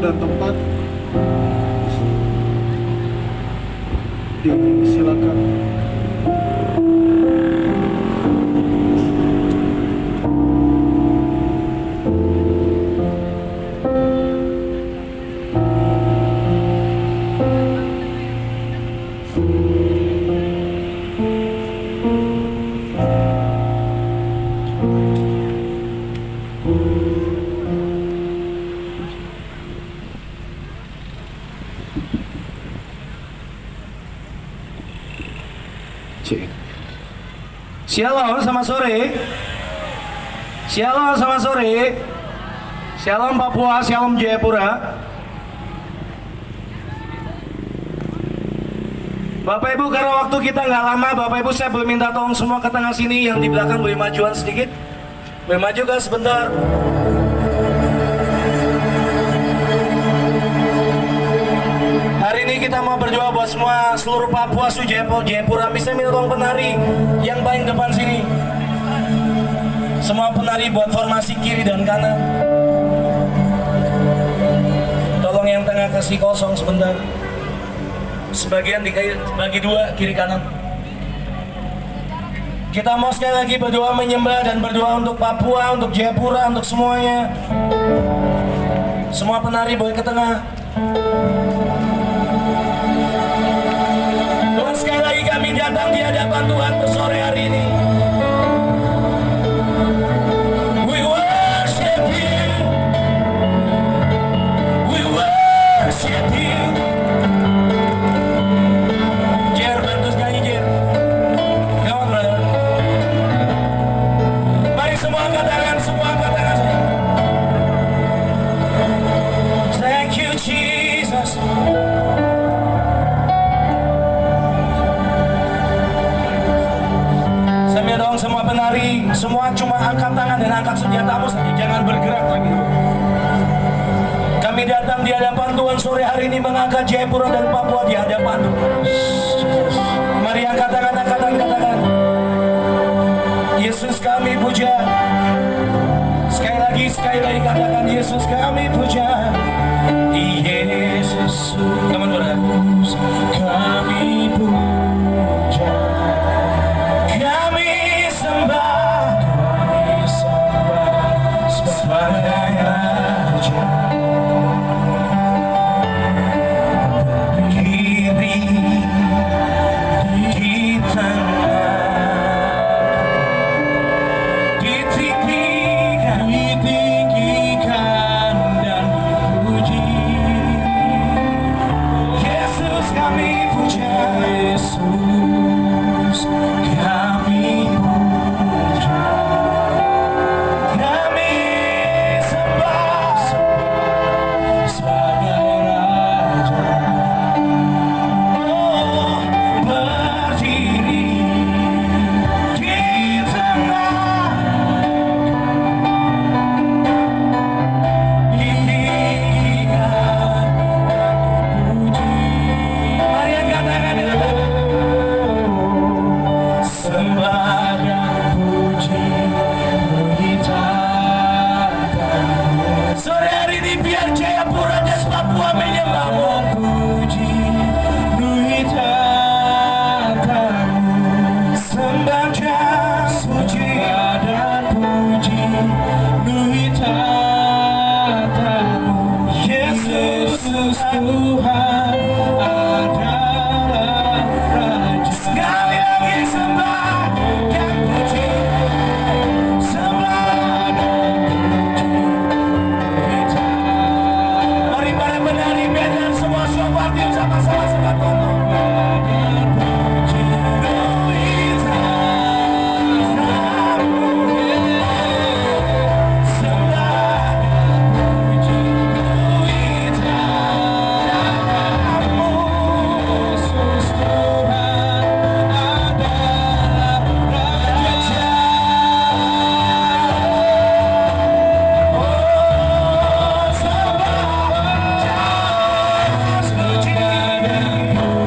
dan tempat, disilakan. Shalom sama sore. Shalom sama sore. Shalom Papua, shalom Jayapura. Bapak Ibu, karena waktu kita nggak lama, Bapak Ibu saya boleh minta tolong semua ke tengah sini, yang di belakang boleh majuan sedikit. Boleh maju kan sebentar. Hari ini kita mau berdoa buat semua seluruh Papua, Jayapura. Bisa minta tolong penari yang paling depan sini. Semua penari buat formasi kiri dan kanan. Tolong yang tengah kasih kosong sebentar. Sebagian dibagi dua, kiri kanan. Kita mau sekali lagi berdoa menyembah dan berdoa untuk Papua, untuk Jayapura, untuk semuanya. Semua penari boleh ke tengah. Dan sekali lagi kami datang di hadapan Tuhan sore hari ini. We worship you. We worship you. Jer, bantu sekali Jer. Come on brother. Mari semua katakan saya. Thank you Jesus. Sambil dong semua penari, semua cuma angkat tangan dan angkat senjatamu saja, jangan bergerak lagi. Kami datang di hadapan Tuhan sore hari ini mengangkat Jayapura dan Papua di hadapan Tuhan. Mari angkat tangan. Yesus kami puja. Sekali lagi katakan Yesus kami puja. Yesus, teman brother. Kami puja. Kami sembah sebagai Raja. Berdiri di tengah, ditinggikan dan dipuji. Yesus kami puja. Yesus kami puja. Kami sembah sebagai Raja. Oh, berdiri di tengah, ditinggikan dan dipuji. Mari angkat tangan. Sembah dan puji beritakan. Sore hari ini biar Jayapura dan Papua menyembahmu. Puji beritakan. Sembah dan puji beritakan. Yesus Tuhan adalah Raja. Sekali lagi sembah dan puji. Sembah dan puji beritakan. Mari para penari band dan semua sobat tim sama-sama sembah Tuhan. Dan puji beritakan. Sembah dan puji beritakan. Yesus Tuhan adalah Raja. Oh, sembah dan puji.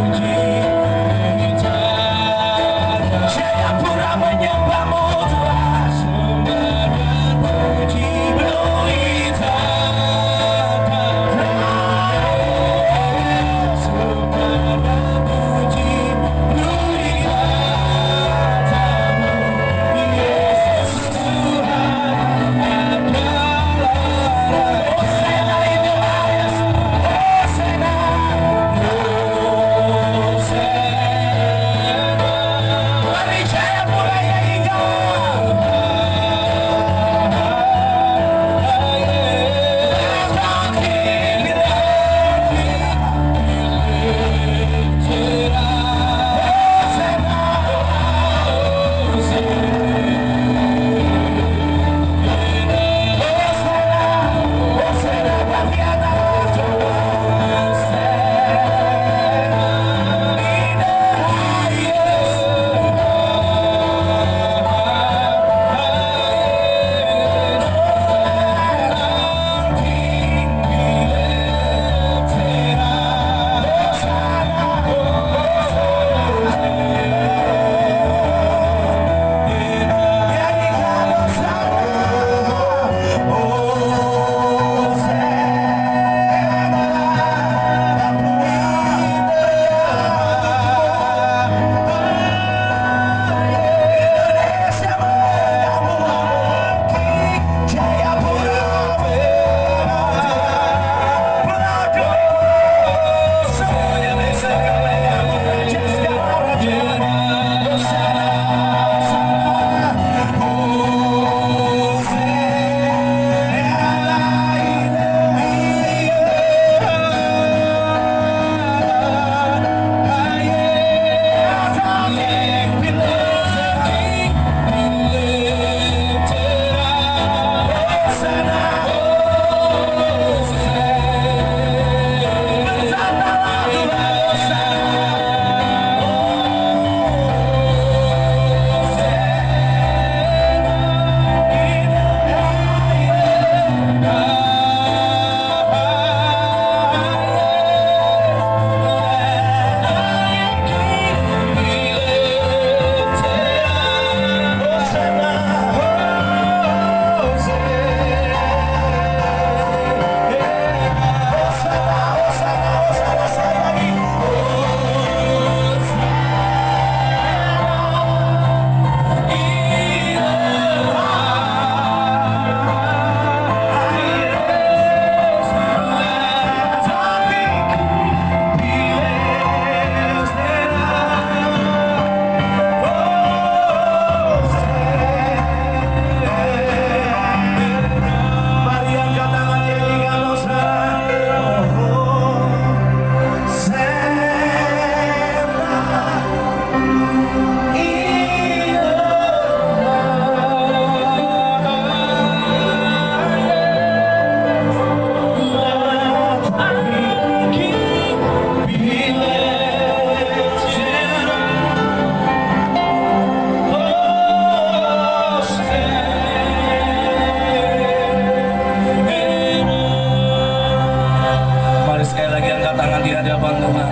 tangan di hadapan Tuhan.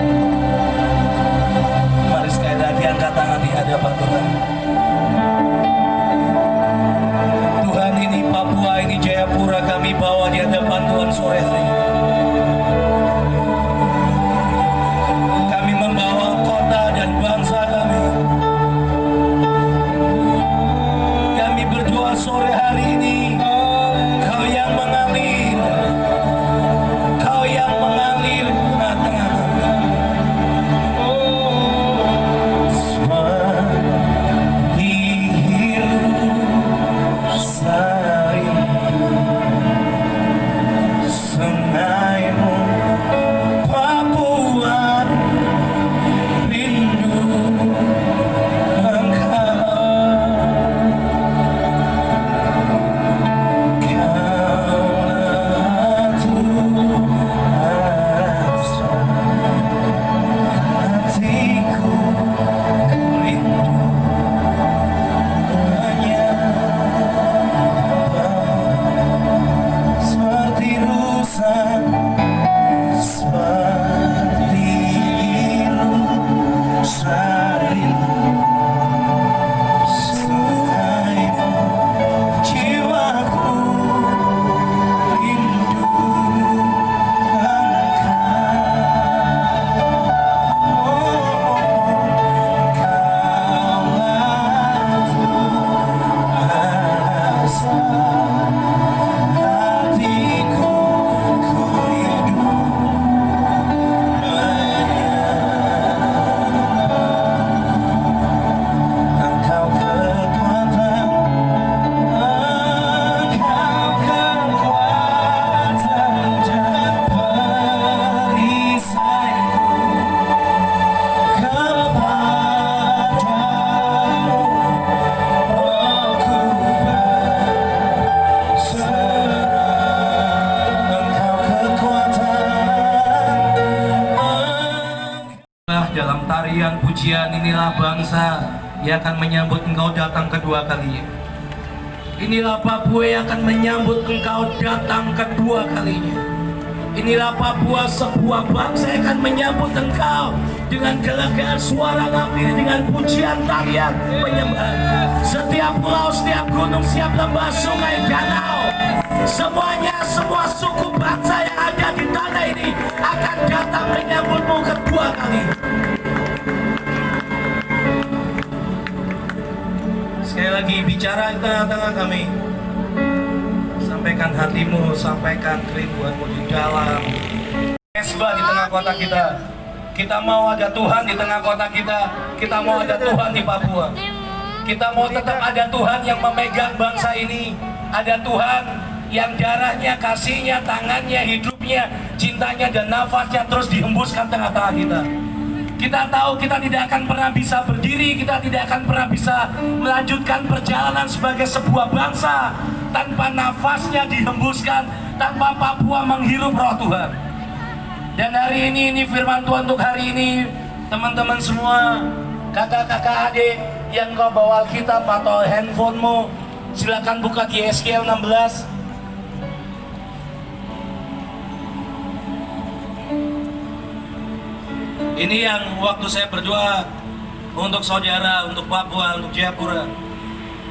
Mari sekali lagi angkat tangan di hadapan Tuhan. Tuhan, ini Papua, ini Jayapura kami bawa di hadapan Tuhan sore hari. Kami membawa kota dan bangsa kami. Kami berdoa sore hari ini, Kau yang mengalir, Kau yang mengalir di tengah-tengah kami. Seperti hirup sarindu, sungaimu Papua, rindu Engkau. Dalam tarian pujian inilah bangsa yang akan menyambut Engkau datang kedua kalinya. Inilah Papua yang akan menyambut Engkau datang kedua kalinya. Inilah Papua, sebuah bangsa yang akan menyambut Engkau dengan gelegar suara kami, dengan pujian tarian penyembahan. Setiap pulau, setiap gunung, setiap lembah, sungai, danau, semuanya, semua suku bangsa yang ada di tanah ini akan datang menyambutmu kedua kali. Sekali lagi bicara di tengah-tengah kami. Sampaikan hatimu, sampaikan kerinduanmu di dalam Esba di tengah kota kita. Kita mau ada Tuhan di tengah kota kita. Kita mau ada Tuhan di Papua. Kita mau tetap ada Tuhan yang memegang bangsa ini. Ada Tuhan yang darahnya, kasihnya, tangannya, hidupnya, cintanya, dan nafasnya terus dihembuskan tengah-tengah kita. Kita tahu kita tidak akan pernah bisa berdiri, kita tidak akan pernah bisa melanjutkan perjalanan sebagai sebuah bangsa tanpa nafasnya dihembuskan, tanpa Papua menghirup roh Tuhan. Dan hari ini firman Tuhan untuk hari ini, teman-teman semua, kakak-kakak adik yang kau bawa Alkitab atau handphonemu, silakan buka di Yeskiel 16. Ini yang waktu saya berdoa untuk saudara, untuk Papua, untuk Jayapura.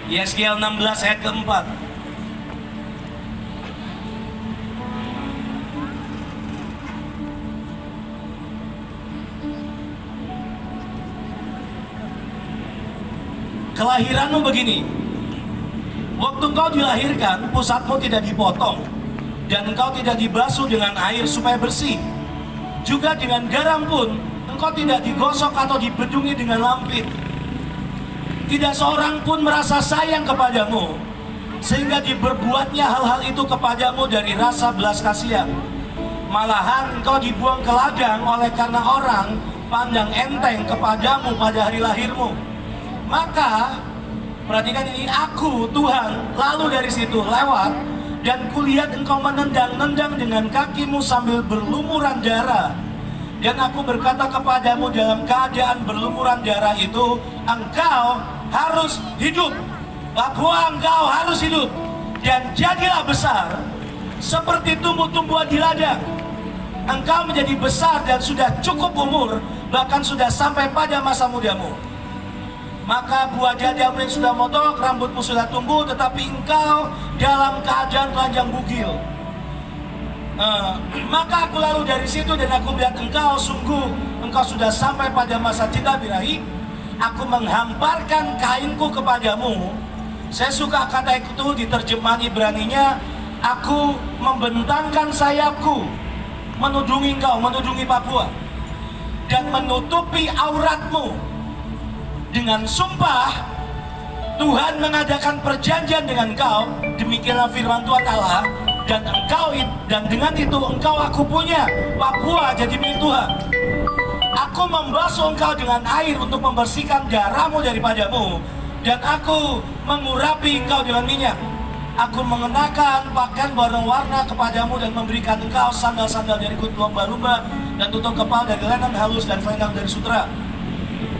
Yeskiel 16 ayat keempat. Kelahiranmu begini. Waktu engkau dilahirkan, pusatmu tidak dipotong, dan engkau tidak dibasuh dengan air supaya bersih. Juga dengan garam pun engkau tidak digosok atau dibedungi dengan lampit. Tidak seorang pun merasa sayang kepadamu, sehingga diberbuatnya hal-hal itu kepadamu dari rasa belas kasihan. Malahan engkau dibuang ke ladang oleh karena orang pandang enteng kepadamu pada hari lahirmu. Maka perhatikan ini, aku Tuhan lalu dari situ lewat, dan kulihat engkau menendang-nendang dengan kakimu sambil berlumuran darah. Dan aku berkata kepadamu dalam keadaan berlumuran darah itu, engkau harus hidup. Papua, engkau harus hidup. Dan jadilah besar seperti tumbuh-tumbuhan di ladang. engkau menjadi besar dan sudah cukup umur, bahkan sudah sampai pada masa mudamu. Maka buah jajamu yang sudah modok, rambutmu sudah tumbuh, tetapi engkau dalam keadaan telanjang bugil. Maka aku lalu dari situ dan aku melihat engkau, sungguh engkau sudah sampai pada masa cinta birahi. Aku menghamparkan kainku kepadamu. Saya suka kata itu diterjemahan Ibraninya, aku membentangkan sayapku menudungi engkau, menudungi Papua, dan menutupi auratmu. Dengan sumpah Tuhan mengadakan perjanjian dengan engkau, demikianlah firman Tuhan Allah, dan dengan itu engkau aku punya, Papua jadi milik Tuhan. Aku membasuh engkau dengan air untuk membersihkan darahmu daripadamu, dan aku mengurapi engkau dengan minyak. Aku mengenakan pakaian berwarna kepadamu dan memberikan engkau sandal-sandal dari kulit lumba-lumba dan tutup kepala dari lenan halus dan selendang dari sutra.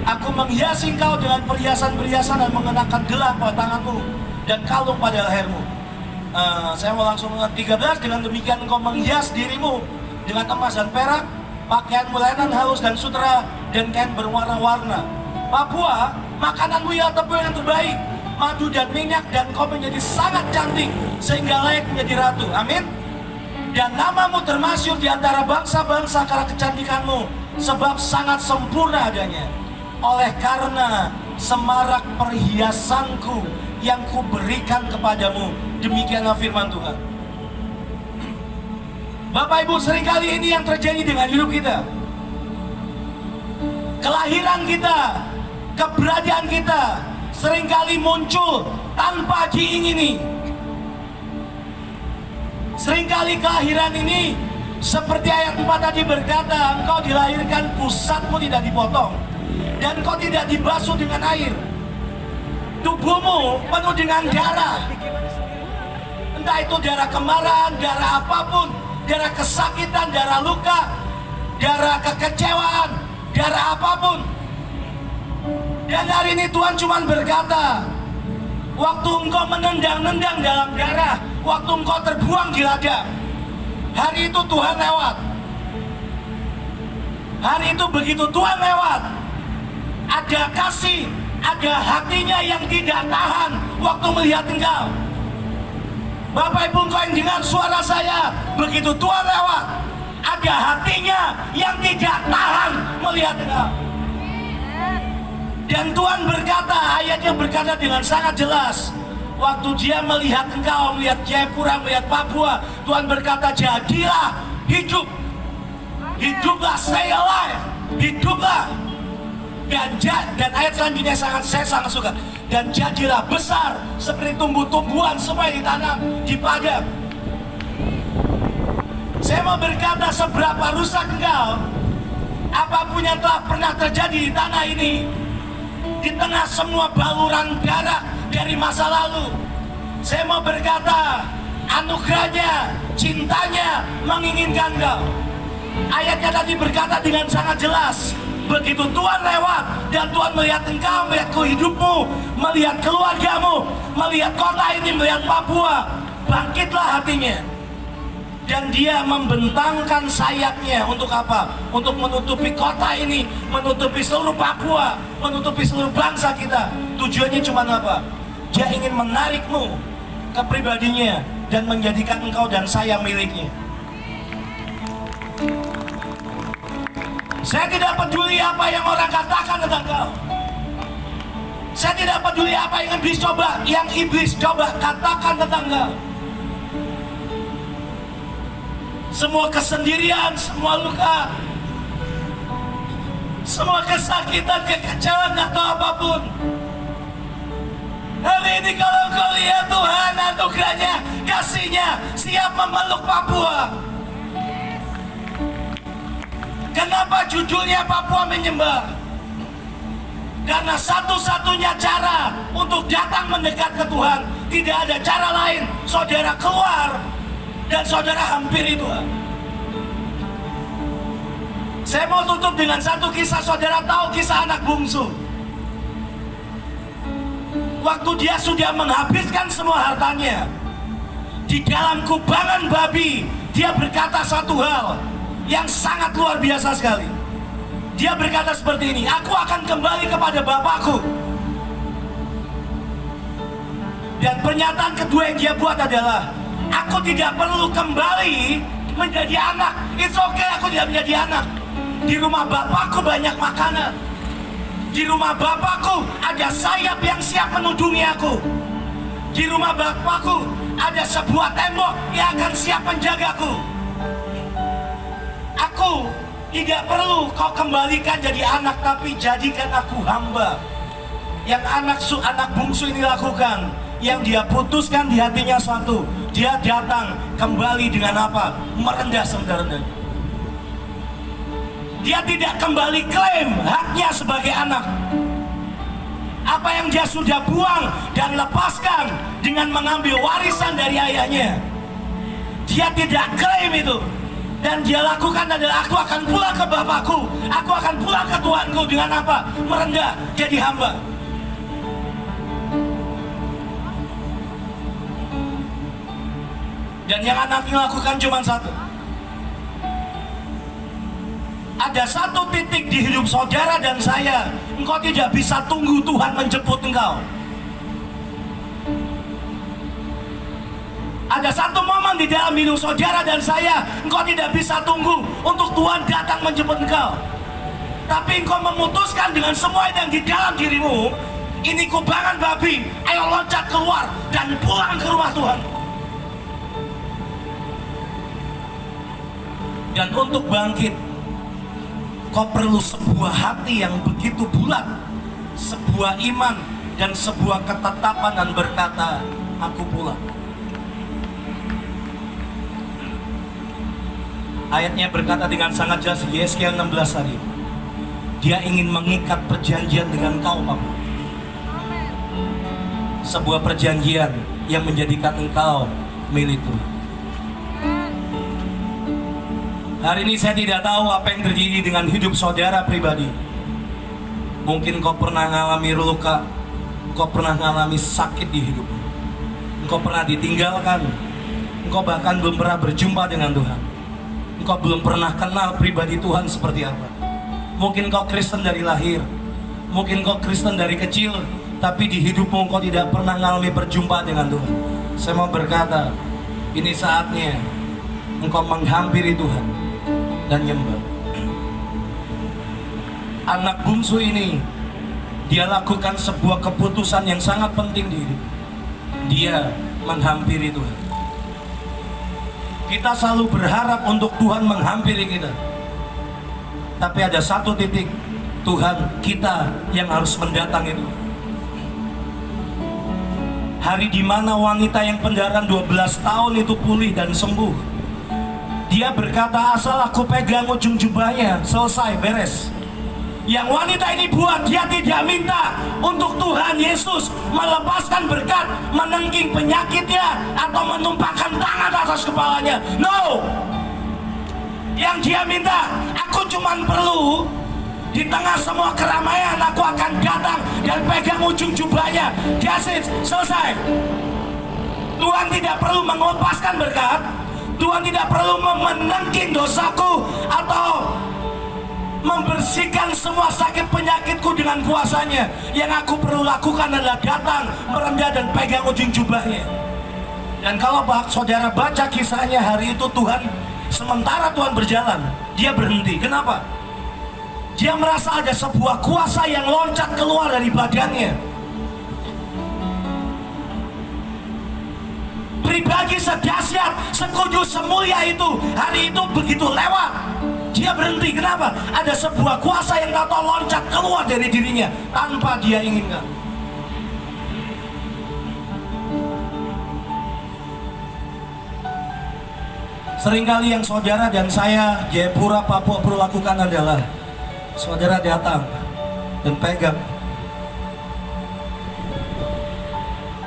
Aku menghiasi engkau dengan perhiasan-perhiasan dan mengenakan gelang pada tanganmu dan kalung pada lehermu. Saya mau langsung dengan 13. Dengan demikian engkau menghias dirimu dengan emas dan perak, pakaian lenan halus dan sutra, dan kain berwarna-warna. Papua, makananmu ialah tepung yang terbaik, madu dan minyak, dan kau menjadi sangat cantik sehingga layak menjadi ratu. Amin. Dan namamu termasyhur di antara bangsa-bangsa karena kecantikanmu, sebab sangat sempurna adanya. Oleh karena semarak perhiasanku yang kuberikan kepadamu, demikianlah firman Tuhan. Bapak Ibu, seringkali ini yang terjadi dengan hidup kita. Kelahiran kita, keberadaan kita seringkali muncul tanpa diingini. Seringkali kelahiran ini seperti ayat 4 tadi berkata, engkau dilahirkan pusatmu tidak dipotong dan kau tidak dibasuh dengan air. Tubuhmu penuh dengan darah, entah itu darah kemarahan, darah apapun, darah kesakitan, darah luka, darah kekecewaan, darah apapun. Dan hari ini Tuhan cuma berkata, waktu engkau menendang-nendang dalam darah, waktu engkau terbuang di ladang, hari itu Tuhan lewat. Hari itu begitu Tuhan lewat, ada kasih, ada hatinya yang tidak tahan waktu melihat engkau. Bapak Ibu, engkau yang dengar suara saya, begitu Tuhan lewat, ada hatinya yang tidak tahan melihat engkau. Dan Tuhan berkata, ayatnya berkata dengan sangat jelas, waktu dia melihat engkau, melihat Jayapura, melihat Papua, Tuhan berkata, jadilah hidup, hiduplah, stay alive, hiduplah. Dan ayat selanjutnya saya sangat suka. Dan jadilah besar seperti tumbuh-tumbuhan semua yang ditanam di padang. Saya mau berkata, seberapa rusak engkau, apapun yang telah pernah terjadi di tanah ini, di tengah semua baluran darah dari masa lalu, saya mau berkata, anugerahnya, cintanya menginginkan engkau. Ayatnya tadi berkata dengan sangat jelas, begitu Tuhan lewat dan Tuhan melihat engkau, melihat hidupmu, melihat keluargamu, melihat kota ini, melihat Papua, bangkitlah hatinya. Dan dia membentangkan sayapnya untuk apa? Untuk menutupi kota ini, menutupi seluruh Papua, menutupi seluruh bangsa kita. Tujuannya cuma apa? Dia ingin menarikmu ke pribadinya dan menjadikan engkau dan saya miliknya. Saya tidak peduli apa yang orang katakan tentang kau. Saya tidak peduli apa yang iblis coba katakan tentang kau. Semua kesendirian, semua luka, semua kesakitan, kekecewaan atau apapun, hari ini kalau kau lihat Tuhan anugerahnya, kasihnya siap memeluk Papua. Kenapa judulnya Papua Menyembah? Karena satu-satunya cara untuk datang mendekat ke Tuhan, tidak ada cara lain. Saudara keluar dan saudara hampiri Tuhan. Saya mau tutup dengan satu kisah. Saudara tahu kisah anak bungsu? Waktu dia sudah menghabiskan semua hartanya, di dalam kubangan babi, dia berkata satu hal, yang sangat luar biasa sekali. Dia berkata seperti ini, aku akan kembali kepada Bapakku. Dan pernyataan kedua yang dia buat adalah, aku tidak perlu kembali menjadi anak. It's okay aku tidak menjadi anak. Di rumah Bapakku banyak makanan. Di rumah Bapakku ada sayap yang siap menudungi aku. Di rumah Bapakku ada sebuah tembok yang akan siap menjagaku. Aku tidak perlu kau kembalikan jadi anak, tapi jadikan aku hamba. Yang anak bungsu ini lakukan, yang dia putuskan di hatinya satu, dia datang kembali dengan apa? Merendah serendah-rendahnya. Dia tidak kembali klaim haknya sebagai anak. Apa yang dia sudah buang dan lepaskan dengan mengambil warisan dari ayahnya, dia tidak klaim itu. Dan dia lakukan adalah, aku akan pulang ke Bapakku, aku akan pulang ke Tuhanku dengan apa? Merendah jadi hamba. Dan yang anak ini lakukan cuma satu. Ada satu titik di hidup saudara dan saya, engkau tidak bisa tunggu Tuhan menjemput engkau. Ada satu momen di dalam hidup saudara dan saya, engkau tidak bisa tunggu untuk Tuhan datang menjemput engkau. Tapi engkau memutuskan dengan semua yang di dalam dirimu, ini kubangan babi, ayo loncat keluar dan pulang ke rumah Tuhan. Dan untuk bangkit, kau perlu sebuah hati yang begitu bulat, sebuah iman dan sebuah ketetapan dan berkata, aku pulang. Ayatnya berkata dengan sangat jelas, Yesaya 16 hari, dia ingin mengikat perjanjian dengan kaum aku. Sebuah perjanjian yang menjadikan engkau milik Tuhan. Hari ini saya tidak tahu apa yang terjadi dengan hidup saudara pribadi. Mungkin kau pernah mengalami luka, kau pernah mengalami sakit di hidup, engkau pernah ditinggalkan, engkau bahkan belum pernah berjumpa dengan Tuhan. Engkau belum pernah kenal pribadi Tuhan seperti apa. Mungkin kau Kristen dari lahir, mungkin kau Kristen dari kecil, tapi di hidupmu engkau tidak pernah mengalami perjumpaan dengan Tuhan. Saya mau berkata, ini saatnya engkau menghampiri Tuhan dan nyembah. Anak bungsu ini, dia lakukan sebuah keputusan yang sangat penting di hidup. Dia menghampiri Tuhan. Kita selalu berharap untuk Tuhan menghampiri kita, tapi ada satu titik, Tuhan kita yang harus mendatangi itu. Hari dimana wanita yang pendarahan 12 tahun itu pulih dan sembuh, dia berkata, asal aku pegang ujung jubahnya, selesai, beres. Yang wanita ini buat, dia tidak minta untuk Tuhan Yesus melepaskan berkat, menengking penyakitnya, atau menumpahkan tangan atas kepalanya. No. Yang dia minta, aku cuman perlu di tengah semua keramaian, aku akan datang dan pegang ujung jubahnya. That's it, selesai. Tuhan tidak perlu melepaskan berkat, Tuhan tidak perlu menengking dosaku atau membersihkan semua sakit penyakitku dengan kuasanya. Yang aku perlu lakukan adalah datang, merendah dan pegang ujung jubahnya. Dan kalau saudara baca kisahnya hari itu, Tuhan, sementara Tuhan berjalan, dia berhenti. Kenapa? Dia merasa ada sebuah kuasa yang loncat keluar dari badannya. Pribadi sedahsyat, sekudus, semulia itu, hari itu begitu lewat, dia berhenti. Kenapa? Ada sebuah kuasa yang tahu loncat keluar dari dirinya tanpa dia inginkan. Seringkali yang saudara dan saya Jayapura Papua perlu lakukan adalah, saudara datang dan pegang,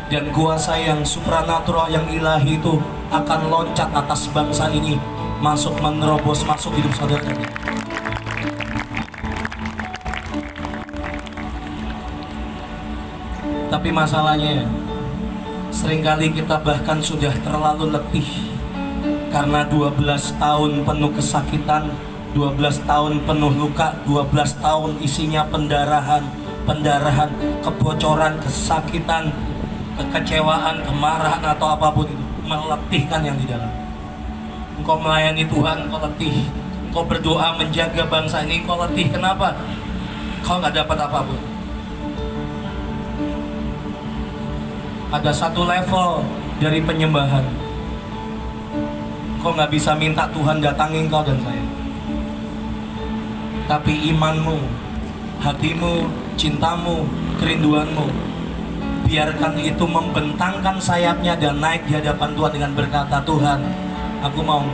dan kuasa yang supranatural, yang ilahi itu akan loncat atas bangsa ini, masuk, menerobos, masuk hidup saudara. Tapi masalahnya, seringkali kita bahkan sudah terlalu letih Karena 12 tahun penuh kesakitan, 12 tahun penuh luka, 12 tahun isinya pendarahan, kebocoran, kesakitan, kekecewaan, kemarahan atau apapun itu meletihkan yang di dalam. Engkau melayani Tuhan, engkau letih. Engkau berdoa menjaga bangsa ini, engkau letih. Kenapa? Kau nggak dapat apapun. Ada satu level dari penyembahan. Kau nggak bisa minta Tuhan datangi engkau dan saya. Tapi imanmu, hatimu, cintamu, kerinduanmu, biarkan itu membentangkan sayapnya dan naik di hadapan Tuhan dengan berkata, Tuhan, aku mau.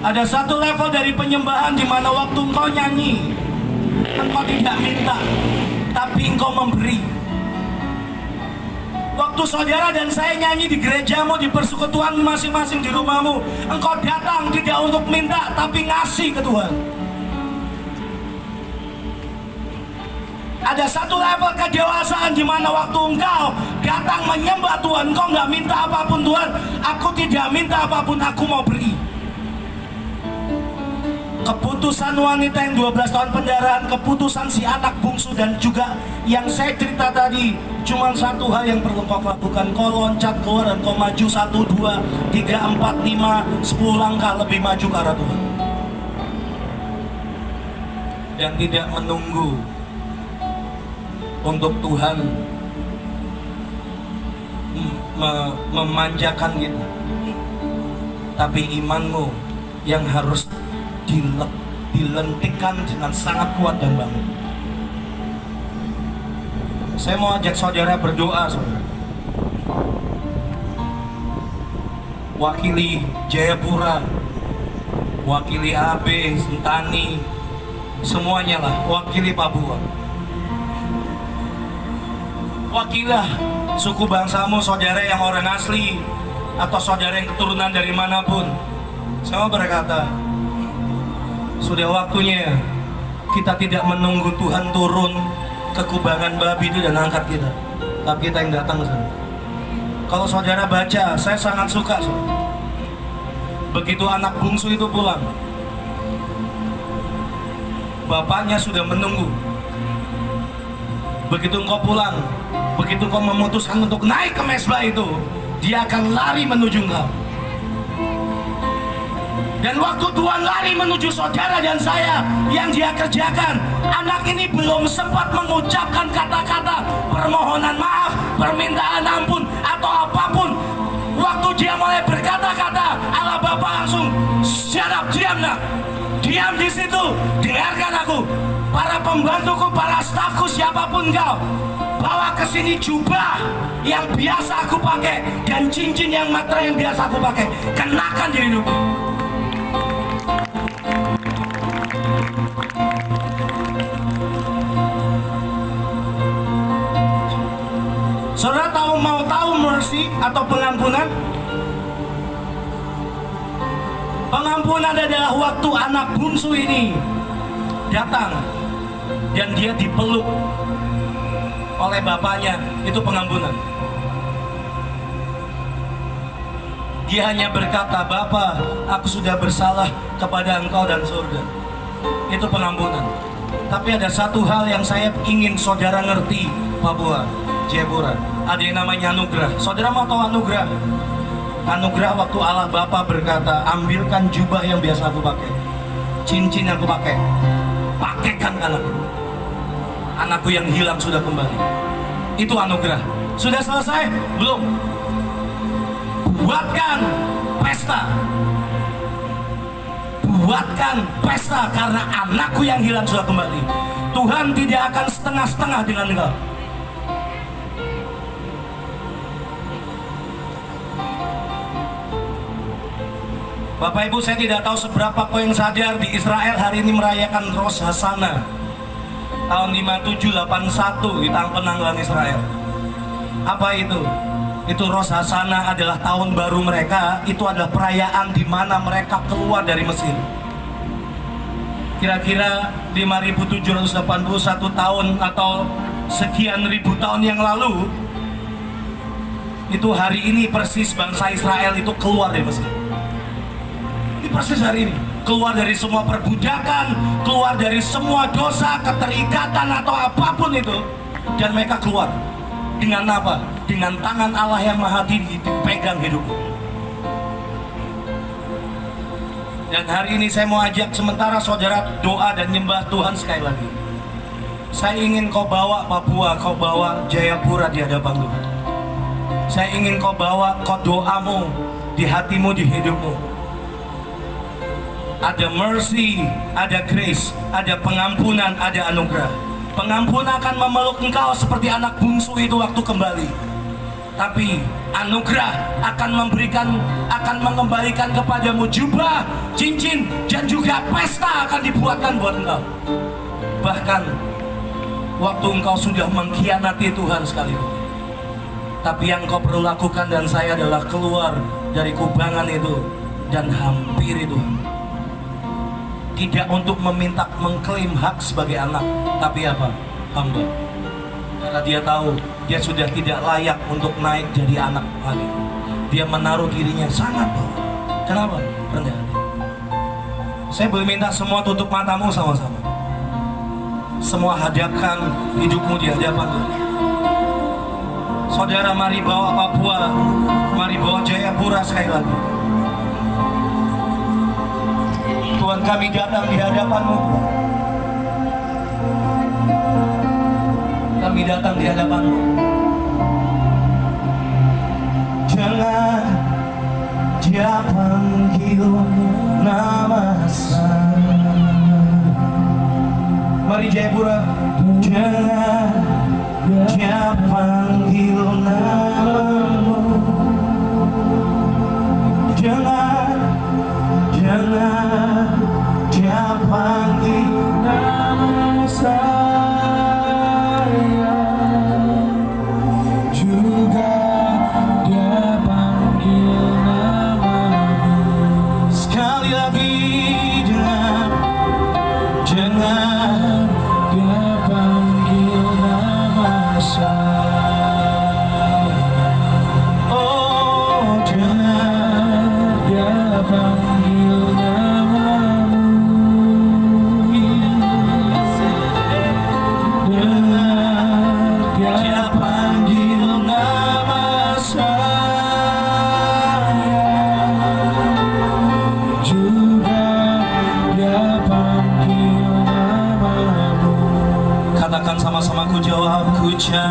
Ada satu level dari penyembahan di mana waktu engkau nyanyi, engkau tidak minta, tapi engkau memberi. Waktu saudara dan saya nyanyi di gerejamu, di persekutuan masing-masing di rumahmu, engkau datang tidak untuk minta, tapi ngasih ke Tuhan. Ada satu level kedewasaan di mana waktu engkau datang menyembah Tuhan, engkau nggak minta apapun. Tuhan, aku tidak minta apapun, aku mau beri. Keputusan wanita yang 12 tahun pendarahan, keputusan si anak bungsu, dan juga yang saya cerita tadi, cuma satu hal yang perlu kau lakukan. Kau loncat keluar dan kau maju 1, 2, 3, 4, 5, 10 langkah lebih maju ke arah Tuhan. Dan tidak menunggu untuk Tuhan memanjakan kita, tapi imanmu yang harus dilentikkan dengan sangat kuat dan bangun. Saya mau ajak saudara berdoa, saudara. Wakili Jayapura, wakili AB, Sentani, semuanya lah, wakili Papua. Wakilah suku bangsamu, saudara yang orang asli atau saudara yang keturunan dari manapun. Saya mau berkata, sudah waktunya kita tidak menunggu Tuhan turun ke kubangan babi itu dan angkat kita, tapi kita yang datang ke sana. Kalau saudara baca, saya sangat suka, saudara. Begitu anak bungsu itu pulang, bapaknya sudah menunggu. Begitu engkau pulang, begitu kau memutuskan untuk naik ke mesbah itu, dia akan lari menuju engkau. Dan waktu Tuhan lari menuju saudara dan saya, yang dia kerjakan, anak ini belum sempat mengucapkan kata-kata permohonan maaf, permintaan ampun, atau apapun. Waktu dia mulai berkata-kata, Allah Bapa langsung, shut up, diam nak, diam di situ, dengarkan aku. Para pembantuku, para stafku, siapapun kau, bawa ke sini jubah yang biasa aku pakai dan cincin yang matra yang biasa aku pakai, kenakan di hidupku. Saudara mau tahu mercy atau pengampunan? Pengampunan adalah waktu anak bungsu ini datang dan dia dipeluk oleh bapaknya, itu pengampunan. Dia hanya berkata, Bapa, aku sudah bersalah kepada engkau dan surga. Itu pengampunan. Tapi ada satu hal yang saya ingin saudara ngerti, Papua, Jayapura. Ada yang namanya anugerah. Saudara mau tahu anugerah? Anugerah waktu Allah Bapa berkata, ambilkan jubah yang biasa aku pakai, cincin yang aku pakai, pakaikan anakku. Anakku yang hilang sudah kembali. Itu anugerah. Sudah selesai? Belum. Buatkan pesta. Buatkan pesta karena anakku yang hilang sudah kembali. Tuhan tidak akan setengah-setengah dengan engkau. Bapak Ibu, saya tidak tahu seberapa kau yang sadar di Israel hari ini merayakan Rosh Hashanah tahun 5781 di tahun penanggalan Israel. Apa itu? Itu Rosh Hashanah adalah tahun baru mereka. Itu adalah perayaan di mana mereka keluar dari Mesir. Kira-kira 5781 tahun atau sekian ribu tahun yang lalu, Itu hari ini persis bangsa Israel itu keluar dari Mesir. Ini persis hari ini keluar dari semua perbudakan, keluar dari semua dosa, keterikatan atau apapun itu, dan mereka keluar dengan apa? Dengan tangan Allah yang maha tinggi dipegang hidupmu. Dan hari ini saya mau ajak sementara saudara doa dan nyembah Tuhan sekali lagi. Saya ingin kau bawa Papua, kau bawa Jayapura di hadapan Tuhan. Saya ingin kau bawa kau doamu di hatimu, di hidupmu. Ada mercy, ada grace, ada pengampunan, ada anugerah. Pengampunan akan memeluk engkau seperti anak bungsu itu waktu kembali. Tapi anugerah akan mengembalikan kepadamu jubah, cincin, dan juga pesta akan dibuatkan buat engkau. Bahkan waktu engkau sudah mengkhianati Tuhan sekalipun. Tapi yang kau perlu lakukan dan saya adalah keluar dari kubangan itu dan hampiri Tuhan. Tidak untuk meminta mengklaim hak sebagai anak, tapi apa? Hamba. Karena dia tahu dia sudah tidak layak untuk naik jadi anak lagi. Dia menaruh dirinya sangat bawah. Kenapa? Rendah hati. Saya boleh minta semua tutup matamu sama-sama. Semua hadapkan hidupmu di hadapan Tuhan. Saudara, mari bawa Papua, mari bawa Jayapura sekali lagi. Tuhan, kami datang di hadapan-Mu. Kami datang di hadapan-Mu. Jangan dia panggil nama saya. Mari Jayapura. Jangan dia panggil namamu. Jangan dia panggil nama saya. Juga dia panggil namamu. Sekali lagi jangan dia panggil nama saya. Oh, jangan dia panggil namamu. Jangan dia panggil nama saya. Juga dia panggil namamu. Katakan sama-sama, ku jawab ya,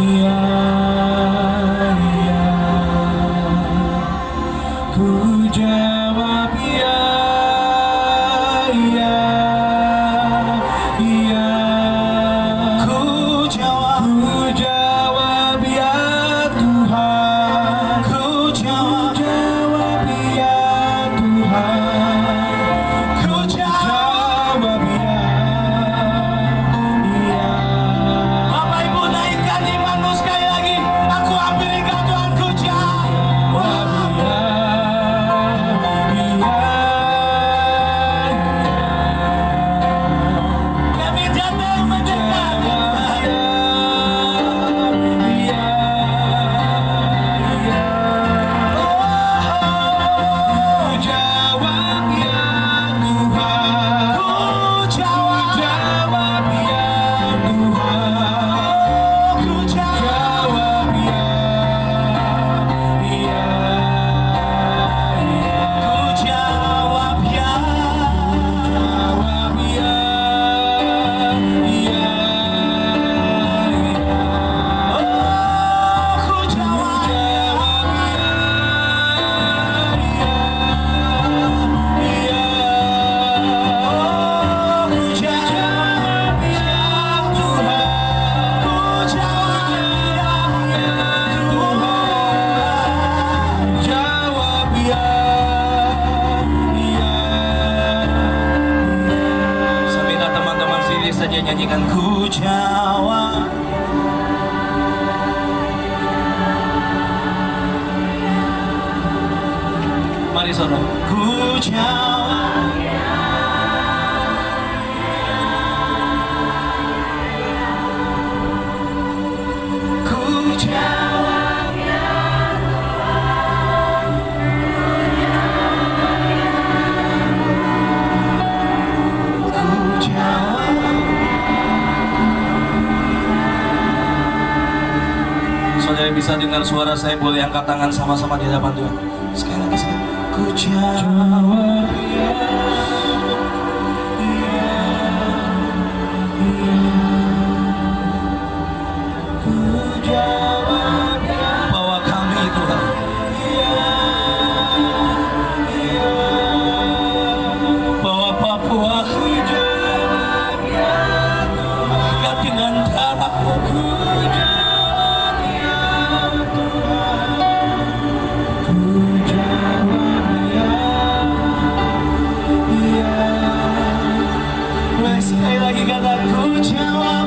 iya, iya. Ku jawab ya, iya, iya. Ku jawab ya Tuhan. Ku jawab ya Tuhan. Ku jawab ya. Bapak Ibu, naikkan imanmu sekali lagi. Aku hampir engkau Tuhan, ku jawab ya. Kami jatuh mendekat. Ku jawab ya Tuhan. Ku jawab ya Tuhan. Ku jawab ya, iya, iya. Ku jawab ya, iya, iya. Oh, ku jawab ya, iya, iya. Oh, ku jawab ya Tuhan. Ku jawab ya Tuhan. Jawab ya, iya. Saya minta teman-teman sini saja nyanyikan ku jawab. Mari sono. Ku jawab. bisa dengar suara saya boleh angkat tangan sama-sama di hadapan Tuhan. Sekali lagi sekali. Ku jawab bahwa kami Tuhan bahwa Papua dekat dengan darahmu. Sekali lagi kata ku jawab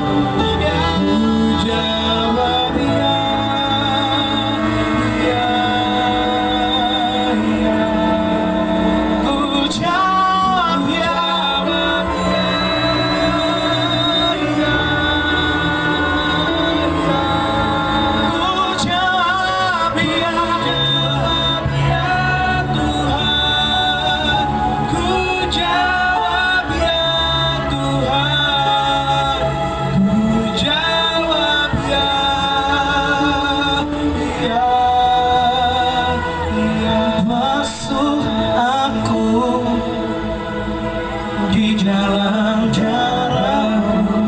ya, ku jawab ya, ya, ya. Ku jawab ya, ya, ya, ya. Ku jawab ya, ya Tuhan. Ku jawab ya Tuhan, ku jawab ya, ya, ya. Basuh aku di dalam darah-Mu,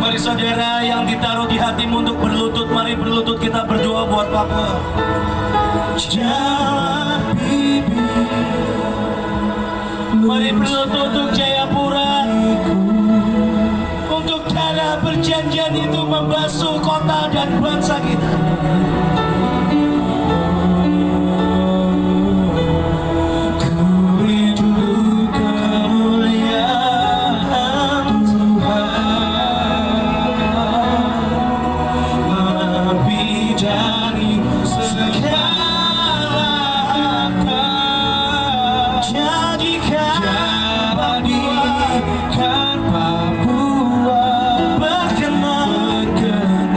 mari saudara yang ditaruh di hatimu untuk berlutut, mari berlutut kita berdoa buat Papua. Jawab mari berlutut untuk Jayapura, untuk tanah perjanjian itu membasuh kota dan bangsa kita. Ku rindu kemuliaan Tuhan lebih dari segala harta. Jadikan Papua berkenan kepadamu.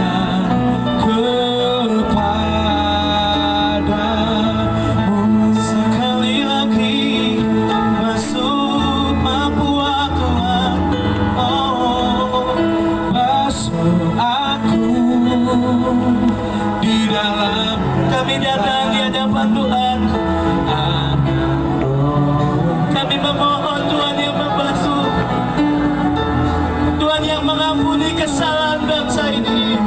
Sekali lagi basuh Papua Tuhan, oh basuh aku di dalam. Kami datang di hadapan Tuhan, kami memohon Tuhan yang membasuh, Tuhan yang mengampuni kesalahan bangsa ini.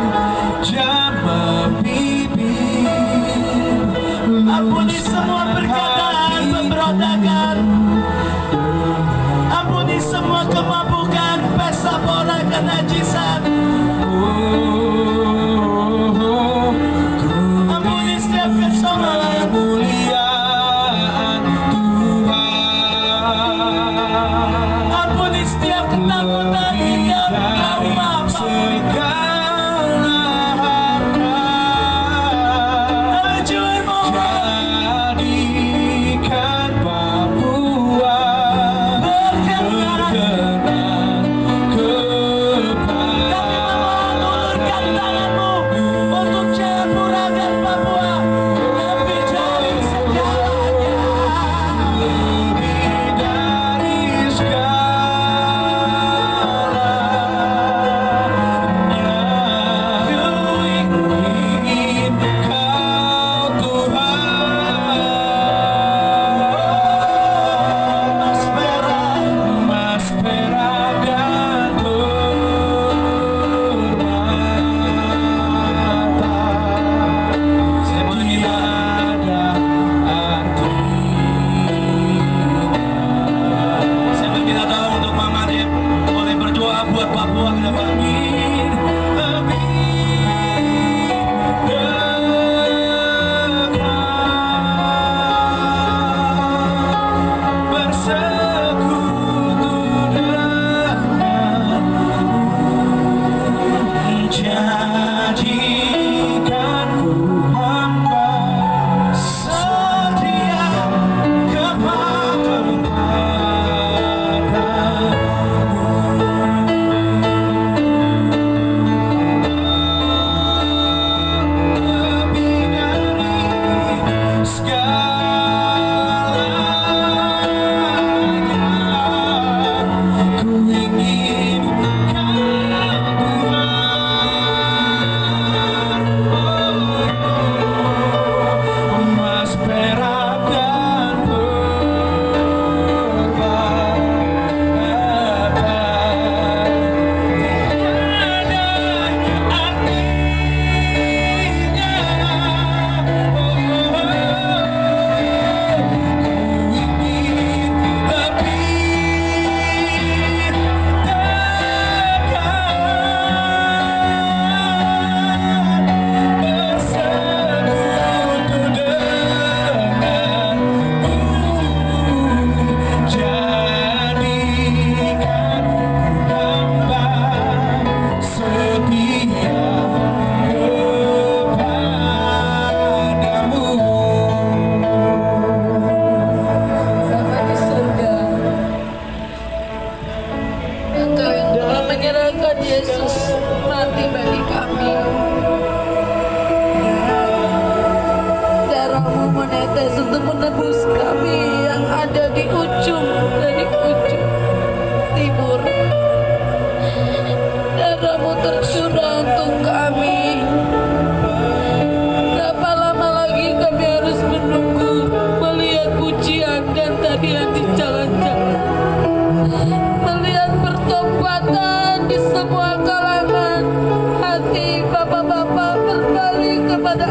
Jamah bibir, ampuni semua perkataan pemberontakan, ampuni semua kemabukan, pesta pora, kenajisan. Ampuni setiap kesalahan. Ampuni setiap ketakutan kita, kami maaf. Segala harta Tuhan mohon, jadikan Papua berkenan kepadamu.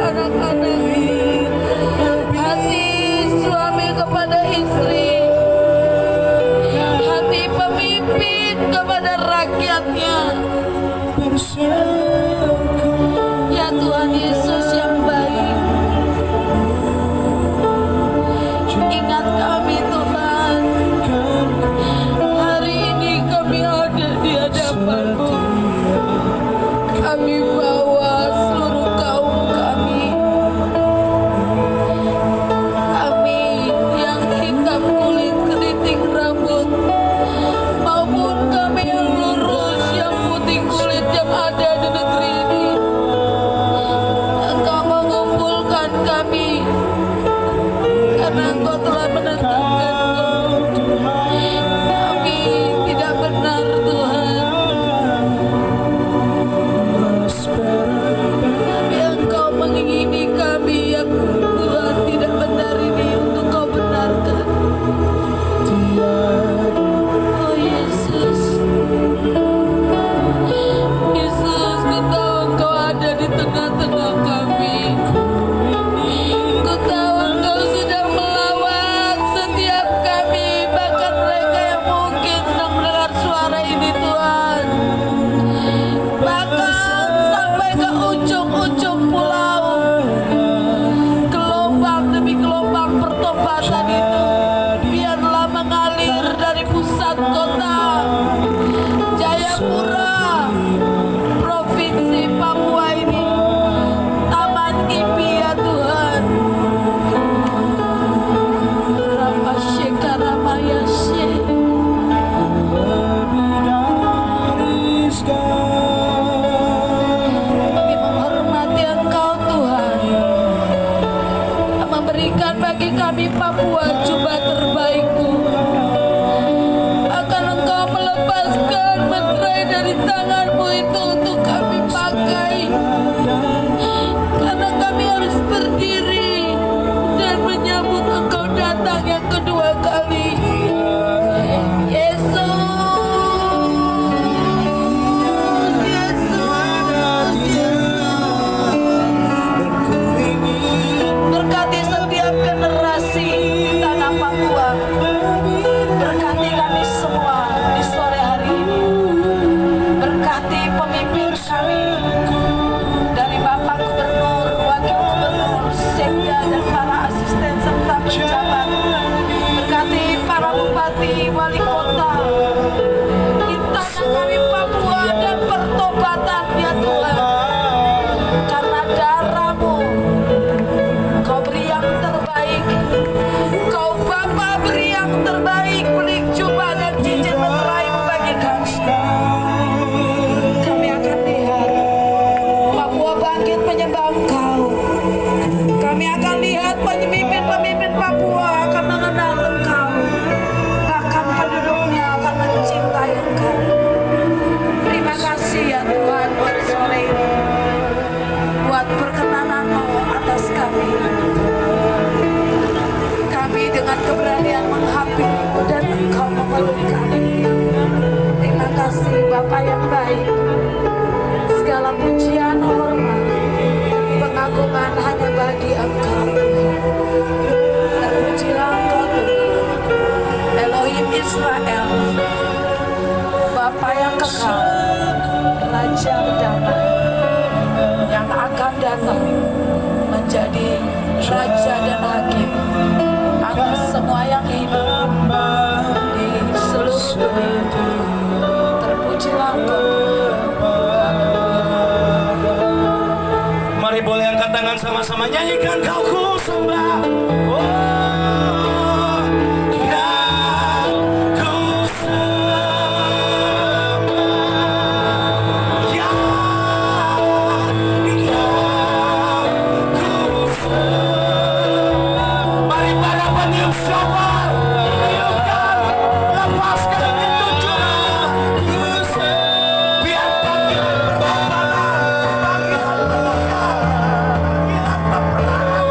anak-anak, hati suami kepada istri, hati pemimpin kepada rakyatnya. Ya Tuhan Yesus yang baik, ingat kami Tuhan. Hari ini kami ada di hadapan-Mu. Kami bawa seluruh kaum kami. Kami yang hitam kulit keriting rambut, maupun kami yang lurus, yang putih kulit yang ada di negeri ini. Engkau mengumpulkan kami karena Engkau telah menetapkan kami tidak benar Tuhan. Tapi Engkau mengingini kami yang Tuhan tidak benar ini untuk Kau benarkan. Oh Yesus, Yesus, Ku tahu Engkau ada di tengah-tengah kami. Ku tahu Engkau sudah melawat setiap kami, bahkan mereka yang mungkin sedang mendengar suara ini Tuhan. Bahkan sampai ke ujung-ujung pulau, gelombang demi gelombang pertobatan itu biarlah mengalir dari pusat kota Jayapura, provinsi Papua ini, Taman Impi ya Tuhan. Rapashekaramayashe. Kami menghormati Engkau Tuhan, memberikan bagi kami Papua jubah terbaik Tuhan. Akan Engkau melepaskan meterai dari tangan-Mu itu untuk kami pakai, karena kami harus berdiri dan menyambut Engkau datang yang kedua kali. Yesus, berkati setiap generasi di tanah Papua. Berkati kami semua di sore hari ini. Berkati pemimpin kami, dari Bapak Gubernur, Wakil Gubernur, Sekda, dan para asisten serta pejabat. Berkati para bupati, wali kota di tanah kami Papua, dan pertobatan ya Tuhan. Karena darah-Mu Kau beri yang terbaik. Kau Bapa beri yang terbaik, beli jubah dan cincin meterai bagi kami. Kami akan lihat Papua bangkit menyembah Engkau. Kami akan lihat pemimpin-pemimpin Papua akan mengenal Engkau. Bahkan penduduknya akan mencintai Engkau. Terima kasih ya Tuhan buat sore ini, buat perkenanan-Mu atas kami. Kami dengan keberanian menghampiri dan Engkau memeluk kami. Terima kasih Bapa yang baik. Segala pujian, hormat, pengagungan hanya bagi Engkau. Terpujilah Engkau Tuhan, Elohim Israel, Bapa yang kekal, Raja damai, yang akan datang menjadi Raja dan Hakim atas semua yang hidup di seluruh dunia. Terpujilah Engkau. Mari boleh angkat tangan sama-sama nyanyikan Kau ku sembah. Oh, Kau ku sembah. Ya, Kau ku sembah. Mari para peniup shofar, tiupkan, lepaskan itu jurang. Biar panggilan berbapaan, panggilan berkat, panggilan peperangan.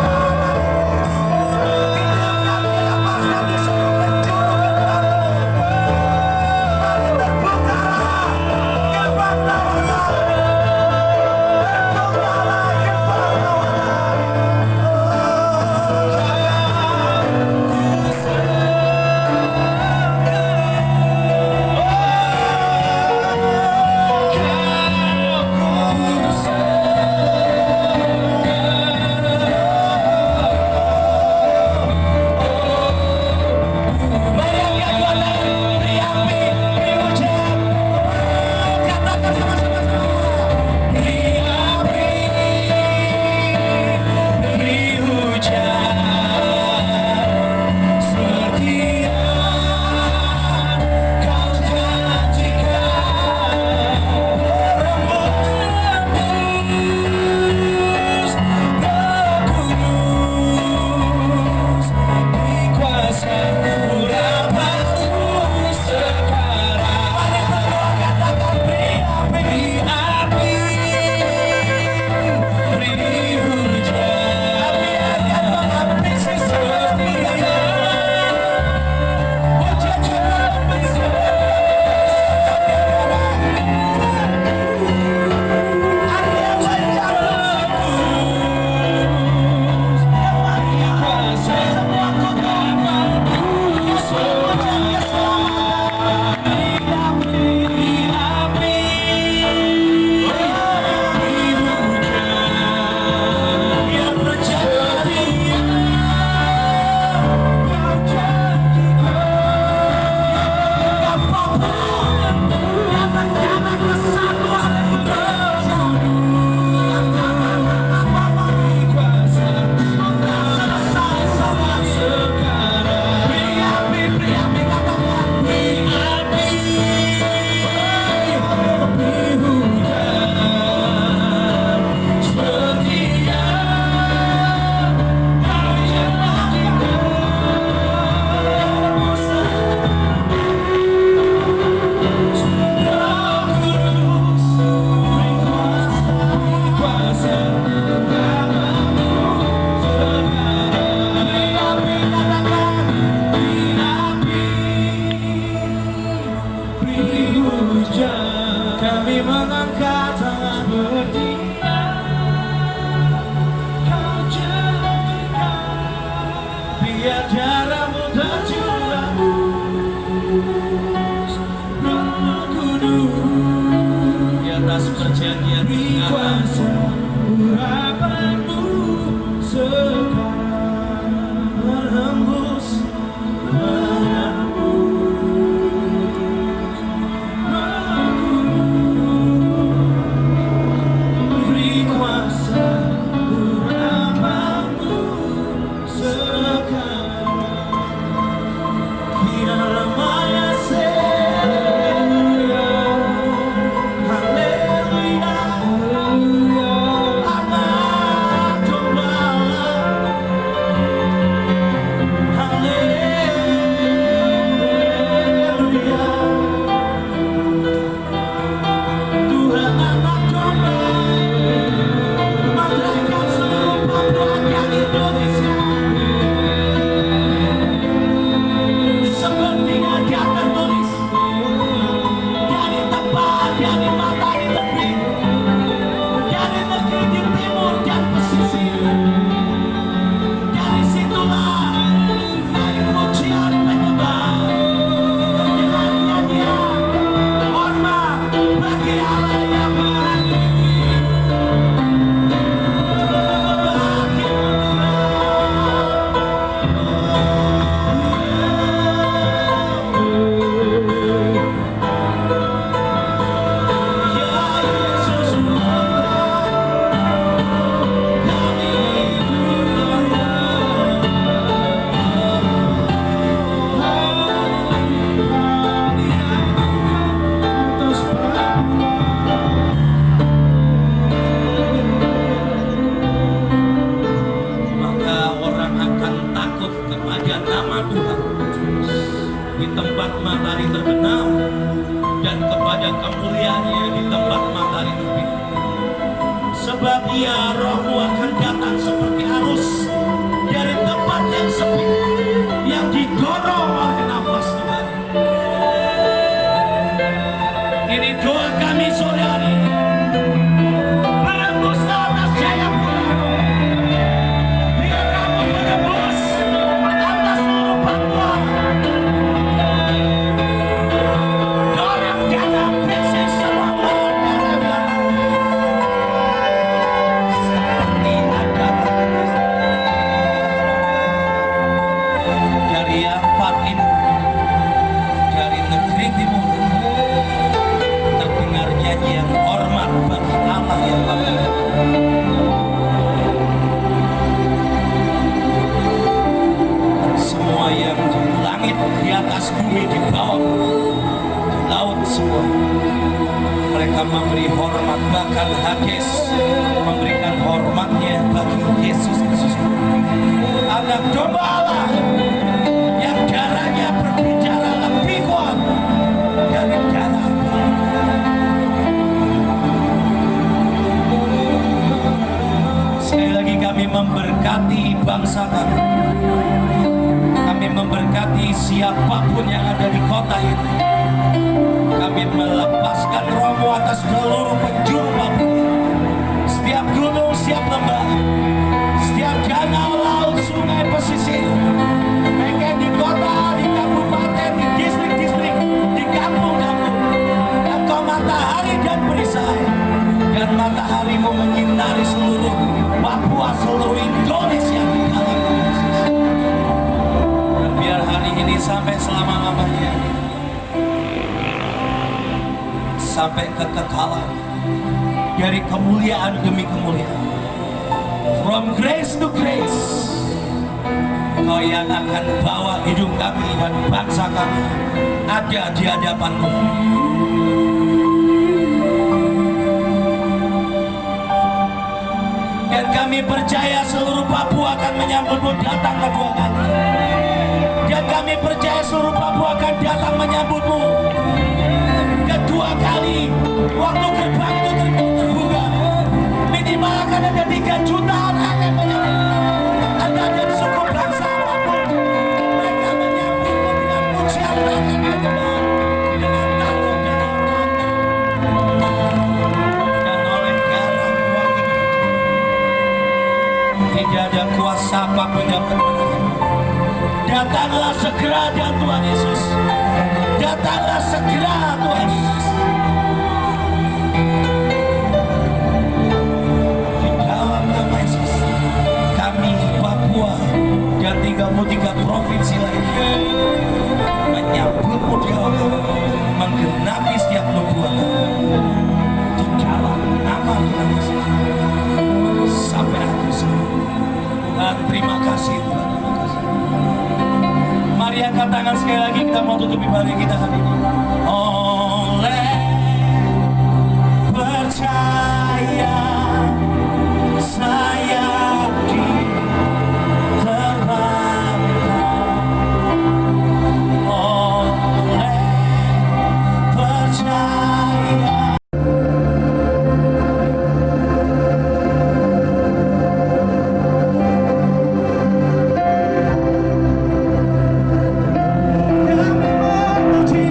Iya, rohmu akan datang seperti arus dari tempat yang sepi, yang didorong oleh nafas Tuhan. Ini doa kami sore hari ini. Berembus atas jaya Tuhan. Biar kamu berembus atas seluruh Papua. Dorong dalam prinsip semua dalam seperti ada dari yang paling dari negeri timur terdengar nyanyian hormat bagi Allah yang Maha. Semua yang di langit, di atas bumi, di bawah, di laut semua, mereka memberi hormat, bahkan Hades memberikan hormatnya bagi Yesus Kristus, anak domba Allah yang darahnya berbicara lebih kuat dari darah. Sekali lagi kami memberkati bangsa kami. Kami memberkati siapapun yang ada di kota ini. Kami melepaskan rohmu atas seluruh penjuru Papua. Setiap gunung, setiap lembah, setiap danau, laut, sungai, pesisir, baik di kota, di kabupaten, di distrik-distrik, di kampung-kampung. Engkau matahari dan perisai, dan mataharimu menyinari seluruh Papua, seluruh Indonesia di dalam Yesus. Dan biar hari ini sampai selama-lamanya, sampai kekekalan, dari kemuliaan demi kemuliaan, from grace to grace, Kau yang akan bawa hidup kami dan bangsa kami ada di hadapan-Mu. Dan kami percaya seluruh Papua akan menyambut-Mu datang kedua kali. Dan kami percaya seluruh Papua akan datang menyambut-Mu kedua kali. Waktu gerbang itu terbuka, minimal akan ada 3 juta orang yang menyambut. Anda dan suku bangsa apapun, mereka menyambut-Mu dengan pujian dan penyembahan, dengan takut dan hormat. Dan oleh karena waktu tidak ada kuasa apapun dapat menahan. Datanglah segera dan Tuhan Yesus. Datanglah segera Tuhan Yesus. Di dalam nama Yesus, kami Papua dan 33 provinsi lainnya menyambut-Mu di awal, menggenapi setiap nubuatan di dalam nama Tuhan Yesus sampai akhir semua. Dan terima kasih Tuhan, terima kasih. Mari angkat tangan sekali lagi, kita mau tutup ibadah kita hari ini. Oleh percaya saya diterbangkan, oleh percaya. Kami memuji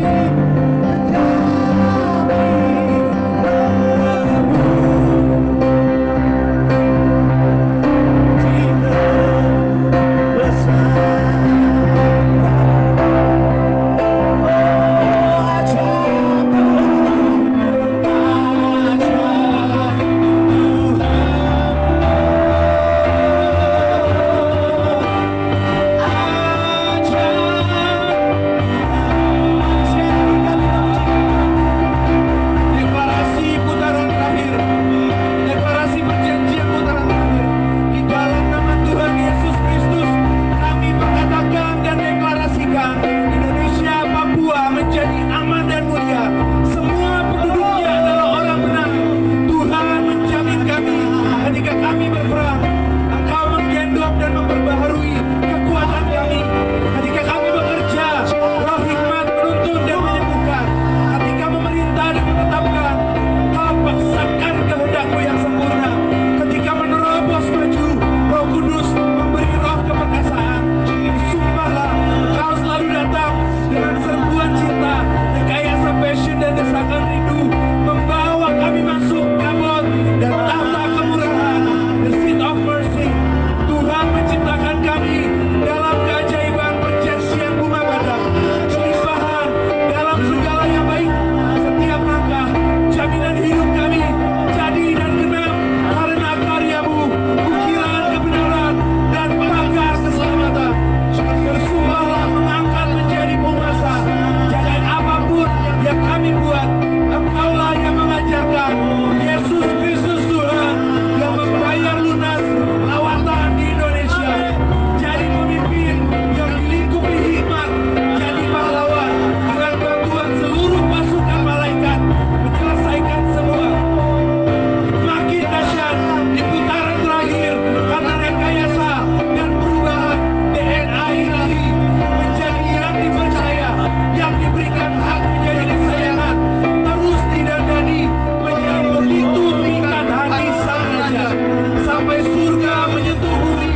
menyetubuhi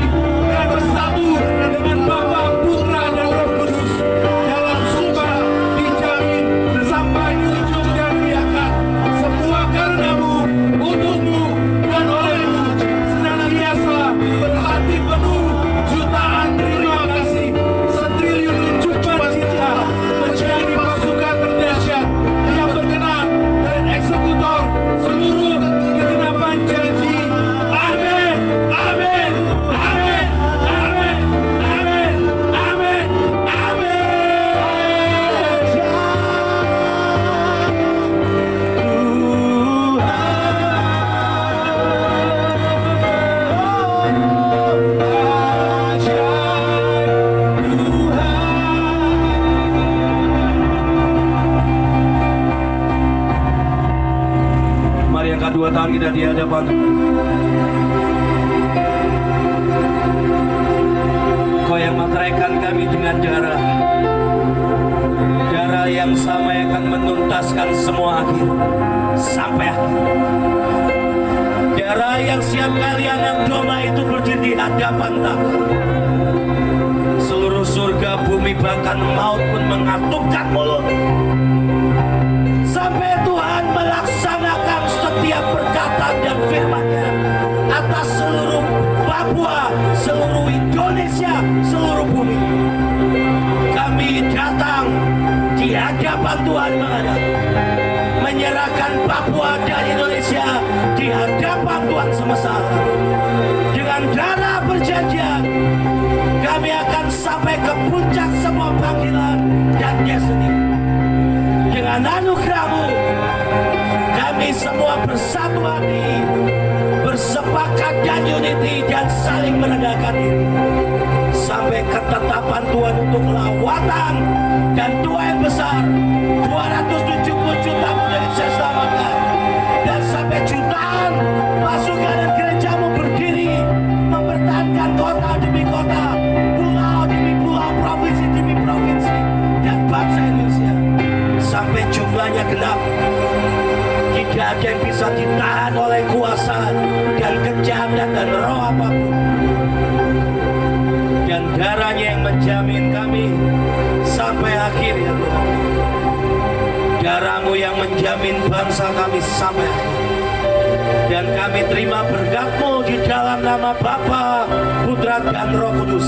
dan bersatu dengan Bapa, Putra, dan Roh Kudus dalam sumpah dijamin sampai ujung dan di akar. Semua karenamu, untukmu, dan olehmu senantiasa berhati penuh jutaan terima kasih, setriliun ucapan cinta menjadi pasukan terdahsyat yang berkenan dan eksekutor seluruh kegenapan janji. Amin, amin, amin, amin, amin, amin, amin. Mari angkat dua tangan kita di hadapan. Kau yang meteraikan kami dengan darah yang sama yang akan menuntaskan semua akhir sampai akhir. Darah yang siap kali anak domba itu berdiri di hadapan Taala. Seluruh surga, bumi, bahkan maut pun mengatupkan mulut sampai Tuhan melaksanakan setiap perkataan dan firman-Nya atas seluruh Papua, seluruh Indonesia, seluruh bumi. Kami datang di hadapan Tuhan menghadap, menyerahkan Papua dan Indonesia di hadapan Tuhan semesta. Dengan darah perjanjian, kami akan sampai ke puncak semua panggilan dan destiny. Dengan anugerah-Mu, kami semua bersatu hati, bersepakat dan unity dan saling merendahkan diri sampai ketetapan Tuhan untuk lawatan dan doa yang besar 270 juta Indonesia selamatkan, dan sampai jutaan pasukan dan gereja-Mu berdiri mempertahankan kota demi kota, pulau demi pulau, provinsi demi provinsi, dan bangsa Indonesia sampai jumlahnya genap. Tidak ada yang bisa ditahan oleh kuasa dan kejahatan dan roh apapun. Dan darahnya yang menjamin kami sampai akhir, ya Tuhan. Darah-Mu yang menjamin bangsa kami sampai akhir. Dan kami terima berkat-Mu di dalam nama Bapa, Putra, dan Roh Kudus.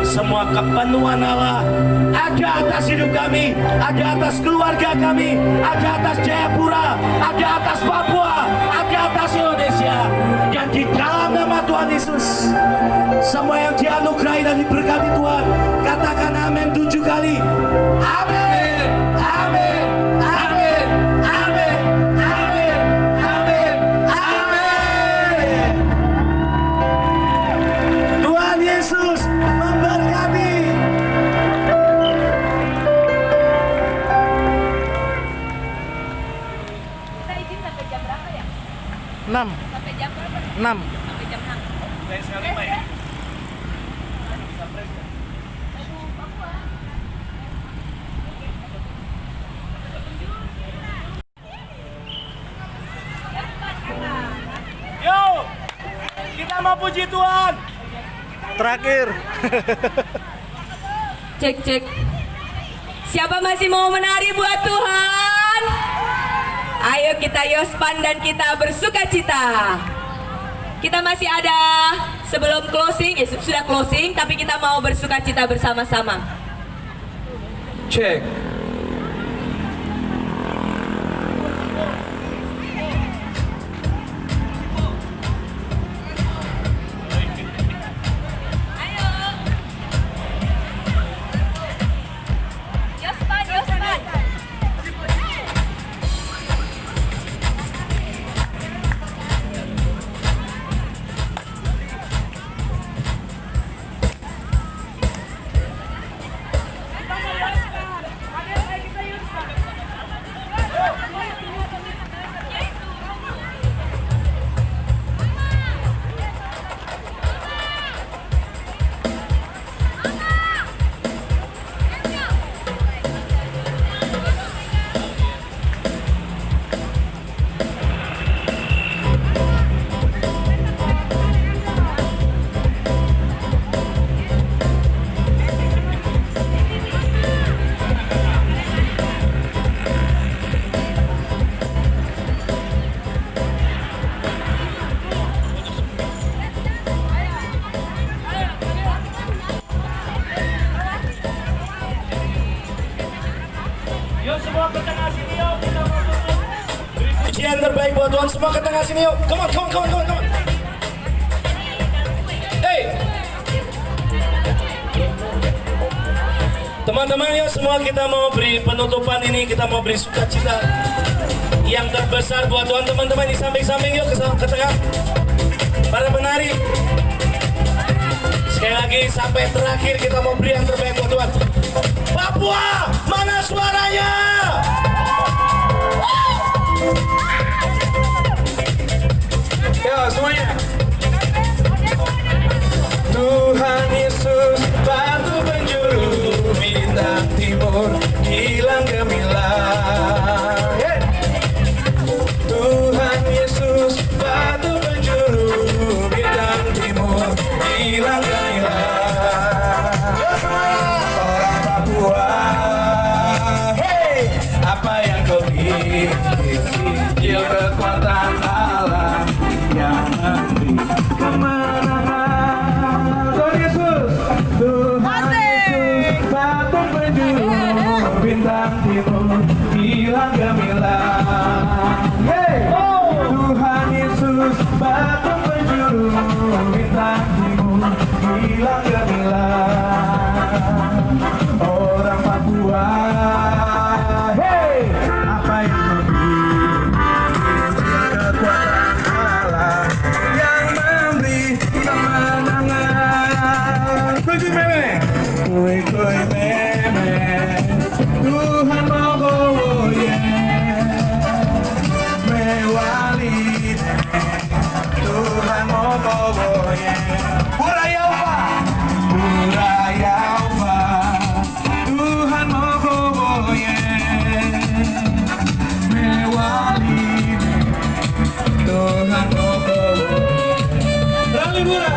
Semua kepenuhan Allah ada atas hidup kami, ada atas keluarga kami, ada atas Jayapura, ada atas Papua, ada atas Indonesia. Dan di dalam nama Tuhan Yesus, semua yang dianugerahi dan diberkati Tuhan, katakan amin 7 kali. Amin, amin, amin, amin, amin, amin, amin. Tuhan Yesus memberkati. Kita izin sampai jam berapa ya? 6. Sampai jam berapa? 6. Sampai jam 6. Yo, kita mau puji Tuhan. Terakhir. Cek cek. Siapa masih mau menari buat Tuhan? Ayo kita yospan dan kita bersuka cita. Kita masih ada sebelum closing, ya sudah closing, tapi kita mau bersuka cita bersama-sama. Cek. Ayo. Yospan, yospan. Pujian terbaik buat Tuhan, semua ke tengah sini yuk. Come on, come on, come on, come on, come on. Hey. Teman-teman yuk semua kita mau beri penutupan ini, kita mau beri sukacita yang terbesar buat Tuhan. Teman-teman di samping-samping yuk ke tengah. Para penari. Sekali lagi sampai terakhir kita mau beri yang terbaik buat Tuhan. Papua, mana suaranya? Ya semuanya. Tuhan Yesus batu penjuru bintang timur hilang gemilang. Tuhan Yesus batu penjuru bintang timur hilang gemilang. Orang Papua, hey, apa yang kau miliki? Kekuatan Allah yang memberi kemenangan. Tuhan Yesus, Tuhan Yesus, batu penjuru bintang timur hilang gemilang. Hey! Tuhan Yesus, batu penjuru bintang timur hilang gemilang. Orang Papua, hey, apa yang kekuatan Allah yang memberi kemenangan. Kuy meme, kuy meme, Tuhan Mogoye, mewali, Tuhan Mogoye, Buraya Upa, Tuhan Mogoye, mewali. Tuhan Rally Murah